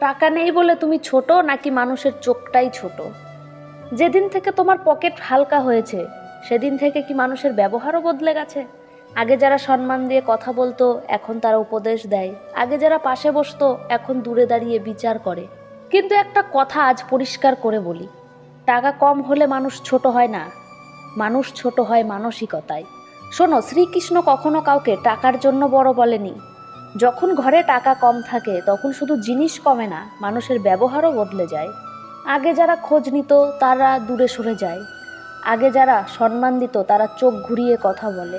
টাকা নেই বলে তুমি ছোট নাকি মানুষের চোখটাই ছোট? যেদিন থেকে তোমার পকেট হালকা হয়েছে সেদিন থেকে কি মানুষের ব্যবহারও বদলে গেছে? আগে যারা সম্মান দিয়ে কথা বলতো এখন তারা উপদেশ দেয়, আগে যারা পাশে বসতো এখন দূরে দাঁড়িয়ে বিচার করে। কিন্তু একটা কথা আজ পরিষ্কার করে বলি, টাকা কম হলে মানুষ ছোট হয় না, মানুষ ছোট হয় মানসিকতায়। শোনো, শ্রীকৃষ্ণ কখনো কাউকে টাকার জন্য বড় বলেনি। যখন ঘরে টাকা কম থাকে তখন শুধু জিনিস কমে না, মানুষের ব্যবহারও বদলে যায়। আগে যারা খোঁজ নিত তারা দূরে সরে যায়, আগে যারা সম্মান দিত তারা চোখ ঘুরিয়ে কথা বলে।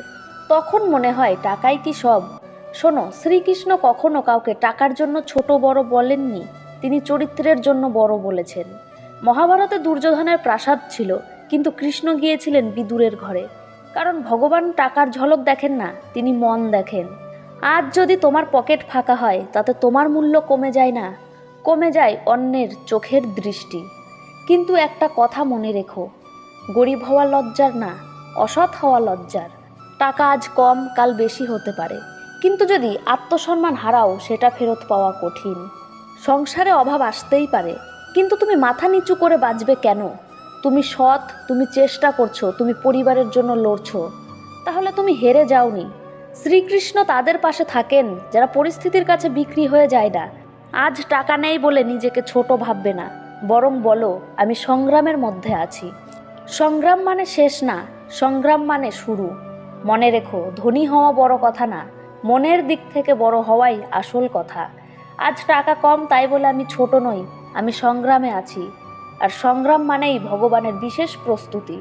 তখন মনে হয় টাকাই কি সব? শোনো, শ্রীকৃষ্ণ কখনো কাউকে টাকার জন্য ছোট বড় বলেননি, তিনি চরিত্রের জন্য বড় বলেছেন। মহাভারতে দুর্যোধনের প্রাসাদ ছিল, কিন্তু কৃষ্ণ গিয়েছিলেন বিদুরের ঘরে। কারণ ভগবান টাকার ঝলক দেখেন না, তিনি মন দেখেন। আজ যদি তোমার পকেট ফাঁকা হয় তাতে তোমার মূল্য কমে যায় না, কমে যায় অন্যের চোখের দৃষ্টি। কিন্তু একটা কথা মনে রেখো, গরিব হওয়া লজ্জার না, অসৎ হওয়া লজ্জার। টাকা আজ কম কাল বেশি হতে পারে, কিন্তু যদি আত্মসম্মান হারাও সেটা ফেরত পাওয়া কঠিন। সংসারে অভাব আসতেই পারে, কিন্তু তুমি মাথা নিচু করে বাঁচবে কেন? তুমি সৎ, তুমি চেষ্টা করছো, তুমি পরিবারের জন্য লড়ছো, তাহলে তুমি হেরে যাওনি। শ্রীকৃষ্ণ তাদের পাশে থাকেন যারা পরিস্থিতির কাছে বিক্রি হয়ে যায় না। আজ টাকা নেই বলে নিজেকে ছোট ভাববে না, বরং বলো আমি সংগ্রামের মধ্যে আছি। সংগ্রাম মানে শেষ না, সংগ্রাম মানে শুরু। মনে রেখো, ধনী হওয়া বড় কথা না, মনের দিক থেকে বড় হওয়াই আসল কথা। আজ টাকা কম তাই বলে আমি ছোট নই, আমি সংগ্রামে আছি। আর সংগ্রাম মানেই ভগবানের বিশেষ প্রস্তুতি।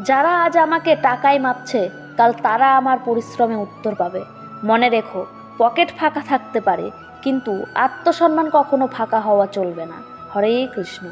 যারা আজ আমাকে টাকায় মাপছে কাল তারা আমার পরিশ্রমে উত্তর পাবে। মনে রেখো, পকেট ফাঁকা থাকতে পারে কিন্তু আত্মসম্মান কখনো ফাঁকা হওয়া চলবে না। হরে কৃষ্ণ।